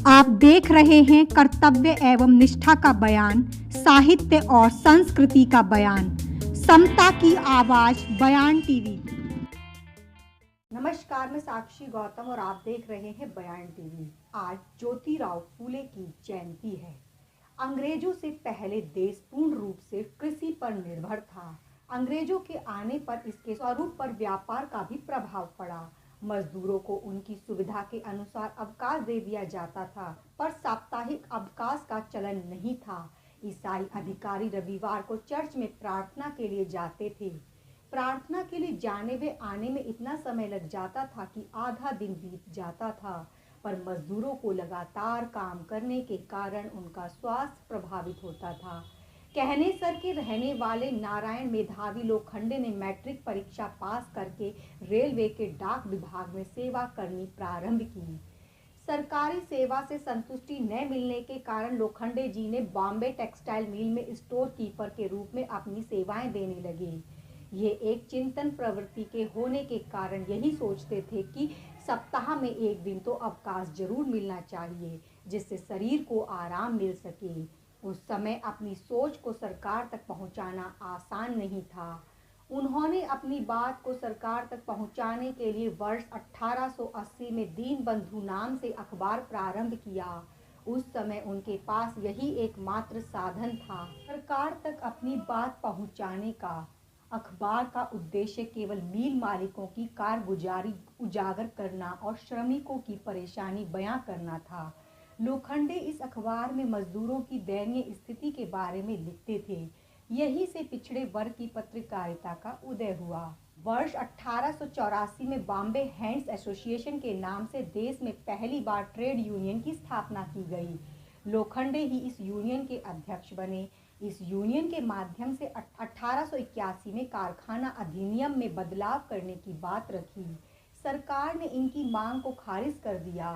आप देख रहे हैं कर्तव्य एवं निष्ठा का बयान, साहित्य और संस्कृति का बयान, समता की आवाज बयान टीवी। नमस्कार, मैं साक्षी गौतम और आप देख रहे हैं बयान टीवी। आज ज्योतिराव फूले की जयंती है। अंग्रेजों से पहले देश पूर्ण रूप से कृषि पर निर्भर था। अंग्रेजों के आने पर इसके स्वरूप पर व्यापार का भी प्रभाव पड़ा। मजदूरों को उनकी सुविधा के अनुसार अवकाश दे दिया जाता था, पर साप्ताहिक अवकाश का चलन नहीं था। ईसाई अधिकारी रविवार को चर्च में प्रार्थना के लिए जाते थे। प्रार्थना के लिए जाने व आने में इतना समय लग जाता था कि आधा दिन बीत जाता था। पर मजदूरों को लगातार काम करने के कारण उनका स्वास्थ्य प्रभावित होता था। कहने सर के रहने वाले नारायण मेधावी लोखंडे ने मैट्रिक परीक्षा पास करके रेलवे के डाक विभाग में सेवा करनी प्रारंभ की। सरकारी सेवा से संतुष्टि न मिलने के कारण लोखंडे जी ने बॉम्बे टेक्सटाइल मिल में स्टोर कीपर के रूप में अपनी सेवाएं देने लगे। ये एक चिंतन प्रवृत्ति के होने के कारण यही सोचते थे कि सप्ताह में एक दिन तो अवकाश जरूर मिलना चाहिए, जिससे शरीर को आराम मिल सके। उस समय अपनी सोच को सरकार तक पहुंचाना आसान नहीं था। उन्होंने अपनी बात को सरकार तक पहुंचाने के लिए वर्ष 1880 में दीनबंधु नाम से अखबार प्रारंभ किया। उस समय उनके पास यही एकमात्र साधन था सरकार तक अपनी बात पहुंचाने का। अखबार का उद्देश्य केवल मिल मालिकों की कारगुजारी उजागर करना और श्रमिकों की परेशानी बयां करना था। लोखंडे इस अखबार में मजदूरों की दयनीय स्थिति के बारे में लिखते थे। यहीं से पिछड़े वर्ग की पत्रकारिता का उदय हुआ। वर्ष 1884 में बॉम्बे हैंड्स एसोसिएशन के नाम से देश में पहली बार ट्रेड यूनियन की स्थापना की गई। लोखंडे ही इस यूनियन के अध्यक्ष बने। इस यूनियन के माध्यम से 1881 में कारखाना अधिनियम में बदलाव करने की बात रखी। सरकार ने इनकी मांग को खारिज कर दिया,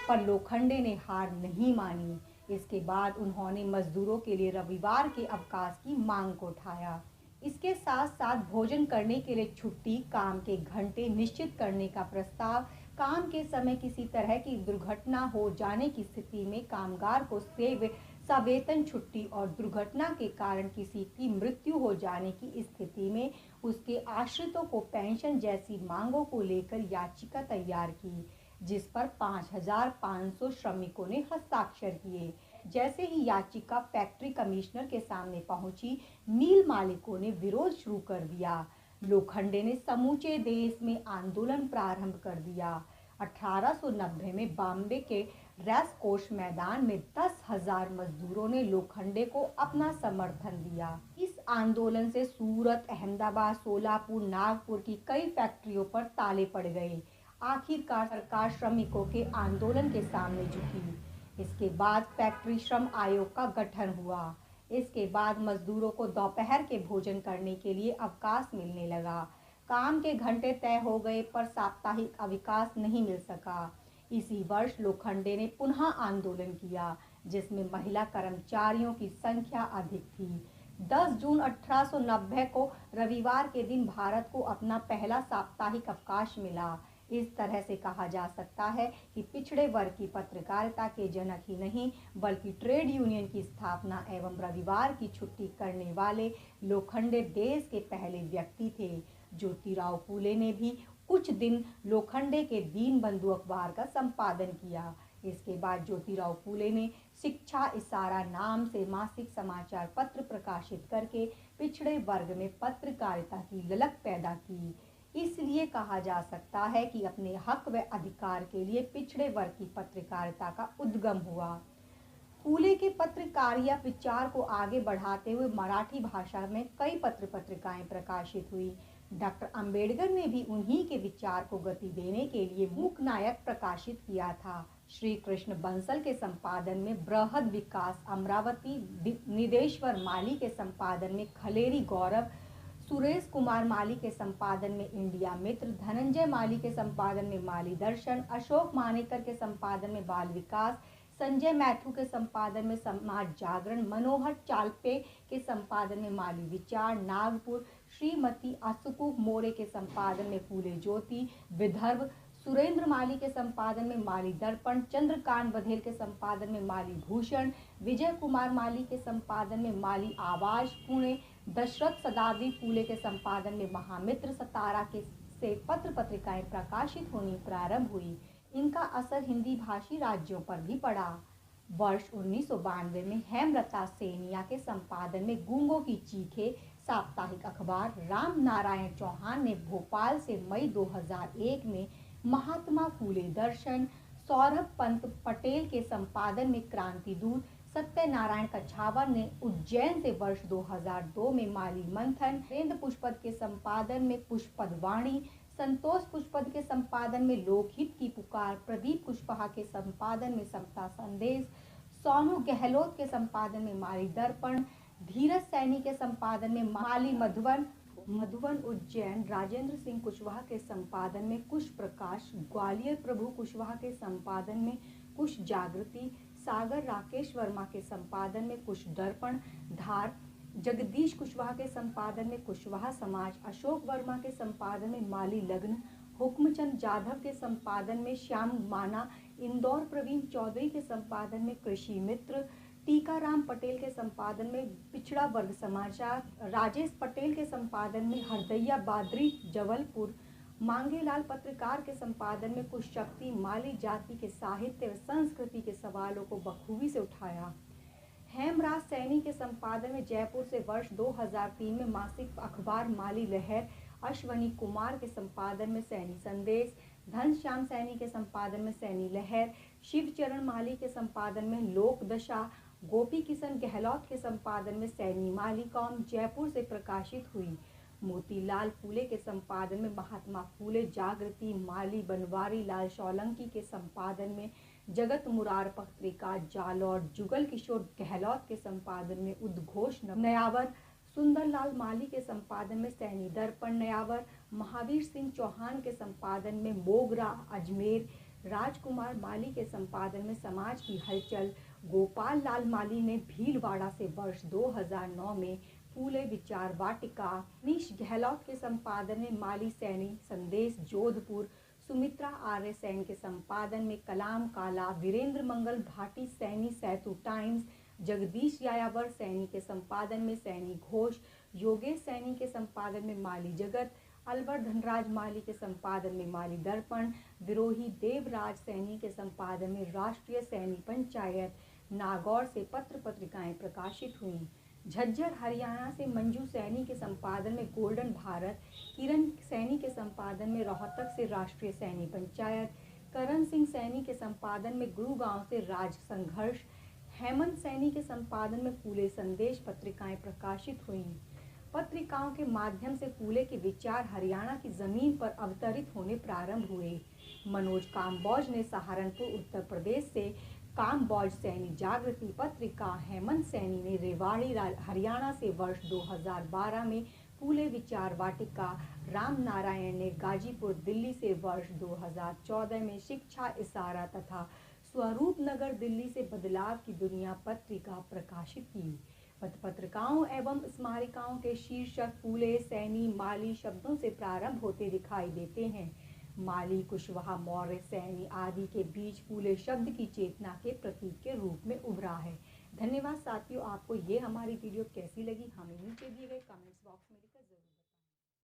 पर लोखंडे ने हार नहीं मानी। इसके बाद उन्होंने मजदूरों के लिए रविवार के अवकाश की मांग को उठाया। इसके साथ साथ भोजन करने के लिए छुट्टी, काम के घंटे निश्चित करने का प्रस्ताव, काम के समय किसी तरह की दुर्घटना हो जाने की स्थिति में कामगार को सवेतन छुट्टी और दुर्घटना के कारण किसी की मृत्यु हो जाने की स्थिति में उसके आश्रितों को पेंशन जैसी मांगों को लेकर याचिका तैयार की, जिस पर 5,500 श्रमिकों ने हस्ताक्षर किए। जैसे ही याचिका फैक्ट्री कमिश्नर के सामने पहुंची, मिल मालिकों ने विरोध शुरू कर दिया। लोखंडे ने समूचे देश में आंदोलन प्रारंभ कर दिया। 1890 में बॉम्बे के रेस कोर्स मैदान में 10,000 मजदूरों ने लोखंडे को अपना समर्थन दिया। इस आंदोलन से सूरत, अहमदाबाद, सोलापुर, नागपुर की कई फैक्ट्रियों पर ताले पड़ गए। आखिरकार सरकार श्रमिकों के आंदोलन के सामने झुकी। इसके बाद फैक्ट्री श्रम आयोग का गठन हुआ। इसके बाद मजदूरों को दोपहर के भोजन करने के लिए अवकाश मिलने लगा। काम के घंटे तय हो गए, पर साप्ताहिक अवकाश नहीं मिल सका। इसी वर्ष लोखंडे ने पुनः आंदोलन किया, जिसमें महिला कर्मचारियों की संख्या अधिक थी। 10 जून 1890 को रविवार के दिन भारत को अपना पहला साप्ताहिक अवकाश मिला। इस तरह से कहा जा सकता है कि पिछड़े वर्ग की पत्रकारिता के जनक ही नहीं, बल्कि ट्रेड यूनियन की स्थापना एवं रविवार की छुट्टी करने वाले लोखंडे देश के पहले व्यक्ति थे। ज्योतिराव फूले ने भी कुछ दिन लोखंडे के दीनबंधु अखबार का संपादन किया। इसके बाद ज्योतिराव फूले ने शिक्षा इशारा नाम से मासिक समाचार पत्र प्रकाशित करके पिछड़े वर्ग में पत्रकारिता की ललक पैदा की। इसलिए कहा जा सकता है कि अपने हक व अधिकार के लिए पिछड़े वर्ग की पत्रकारिता का उद्गम हुआ। फूले के पत्रकारिता विचार को आगे बढ़ाते हुए मराठी भाषा में कई पत्र पत्रिकाएं प्रकाशित हुई। डॉक्टर अंबेडकर ने भी उन्हीं के विचार को गति देने के लिए मूकनायक प्रकाशित किया था। श्री कृष्ण बंसल के संपादन में बृहद विकास, अमरावती निदेश्वर माली के संपादन में खलेरी गौरव, सुरेश कुमार माली के संपादन में इंडिया मित्र, धनंजय माली के संपादन में माली दर्शन, अशोक मानेकर के संपादन में बाल विकास, संजय मैथ्यू के संपादन में समाज जागरण, मनोहर चालपे के संपादन में माली विचार, नागपुर श्रीमती असुकु मोरे के संपादन में फूले ज्योति, विदर्भ सुरेंद्र माली के संपादन में माली दर्पण, चंद्रकांत बघेल के संपादन में माली भूषण, विजय कुमार माली के संपादन में माली आवाज पुणे, दशरथ सदावरी फूले के संपादन में महामित्र, सतारा के से पत्र पत्रिकाएं प्रकाशित होनी प्रारंभ हुई। इनका असर हिंदी भाषी राज्यों पर भी पड़ा। वर्ष 1992 में हेमलता सेनिया के संपादन में गूंगों की चीखें साप्ताहिक अखबार, राम नारायण चौहान ने भोपाल से मई 2001 में महात्मा फूले दर्शन, सौरभ पंत पटेल के संपादन में क्रांति दूत, सत्यनारायण कछावा ने उज्जैन से वर्ष 2002 में माली मंथन, वीरेंद्र पुष्पद के संपादन में पुष्पद वाणी, संतोष पुष्पद के संपादन में लोकहित की पुकार, प्रदीप कुशवाहा के संपादन में समता संदेश, सोनू गहलोत के संपादन में माली दर्पण, धीरज सैनी के संपादन में माली मधुबन उज्जैन, राजेंद्र सिंह कुशवाहा के संपादन में कुश प्रकाश, ग्वालियर प्रभु कुशवाहा के संपादन में कुश जागृति, सागर राकेश वर्मा के संपादन में कुश दर्पण, धार जगदीश कुशवाहा के संपादन में कुशवाहा समाज, अशोक वर्मा के संपादन में माली लग्न, हुक्मचंद जाधव के संपादन में श्याम माना, इंदौर प्रवीण चौधरी के संपादन में कृषि मित्र, टीकाराम पटेल के संपादन में पिछड़ा वर्ग समाचार, राजेश पटेल के संपादन में हरदैया बादरी जबलपुर, मांगेलाल पत्रकार के संपादन में कुछ शक्ति, माली जाति के साहित्य व संस्कृति के सवालों को बखूबी से उठाया। हेमराज सैनी के संपादन में जयपुर से वर्ष 2003 में मासिक अखबार माली लहर, अश्वनी कुमार के संपादन में सैनी संदेश, घनश्याम सैनी के संपादन में सैनी लहर, शिवचरण माली के संपादन में लोक दशा, गोपी किशन गहलोत के संपादन में सैनी माली कॉम जयपुर से प्रकाशित हुई। मोतीलाल फूले के संपादन में महात्मा फूले जागृति, माली बनवारी लाल सोलंकी के संपादन में जगत मुरार पत्रिका, जालौर जुगल किशोर गहलोत के संपादन में उद्घोष नयावर, सुंदरलाल माली के संपादन में सैनी दर्पण नयावर, महावीर सिंह चौहान के संपादन में मोगरा अजमेर, राजकुमार माली के संपादन में समाज की हलचल, गोपाल लाल माली ने भीलवाड़ा से वर्ष 2009 में फूले विचार वाटिका, नीश गहलोत के संपादन में माली सैनी संदेश जोधपुर, सुमित्रा आर्य सैन के संपादन में कलाम काला, वीरेंद्र मंगल भाटी सैनी सैतु टाइम्स, जगदीश यायावर सैनी के संपादन में सैनी घोष, योगेश सैनी के संपादन में माली जगत, अलवर धनराज माली के संपादन में माली दर्पण, विरोही देवराज सैनी के संपादन में राष्ट्रीय सैनी पंचायत, नागौर से पत्र पत्रिकाएं प्रकाशित हुईं। झज्जर हरियाणा से मंजू सैनी के संपादन में गोल्डन भारत, किरण सैनी के संपादन में रोहतक से राष्ट्रीय सैनी पंचायत, करण सिंह सैनी के संपादन में गुरुगांव से राज संघर्ष, हेमंत सैनी के संपादन में फूले संदेश पत्रिकाएं प्रकाशित हुईं। पत्रिकाओं के माध्यम से फूले के विचार हरियाणा की जमीन पर अवतरित होने प्रारंभ हुए। मनोज काम्बोज ने सहारनपुर उत्तर प्रदेश से काम्बोज सैनी जागृति पत्रिका, हेमंत सैनी ने रेवाड़ी हरियाणा से वर्ष 2012 में फूले विचार वाटिका, राम नारायण ने गाजीपुर दिल्ली से वर्ष 2014 में शिक्षा इशारा तथा स्वरूप नगर दिल्ली से बदलाव की दुनिया पत्रिका प्रकाशित की। पत्रिकाओं एवं स्मारिकाओं के शीर्षक फूले, सैनी, माली शब्दों से प्रारंभ होते दिखाई देते हैं। माली, कुशवाहा, मौर्य, सैनी आदि के बीच फूले शब्द की चेतना के प्रतीक के रूप में उभरा है। धन्यवाद साथियों, आपको ये हमारी वीडियो कैसी लगी हमें नीचे दिए गए कमेंट्स बॉक्स में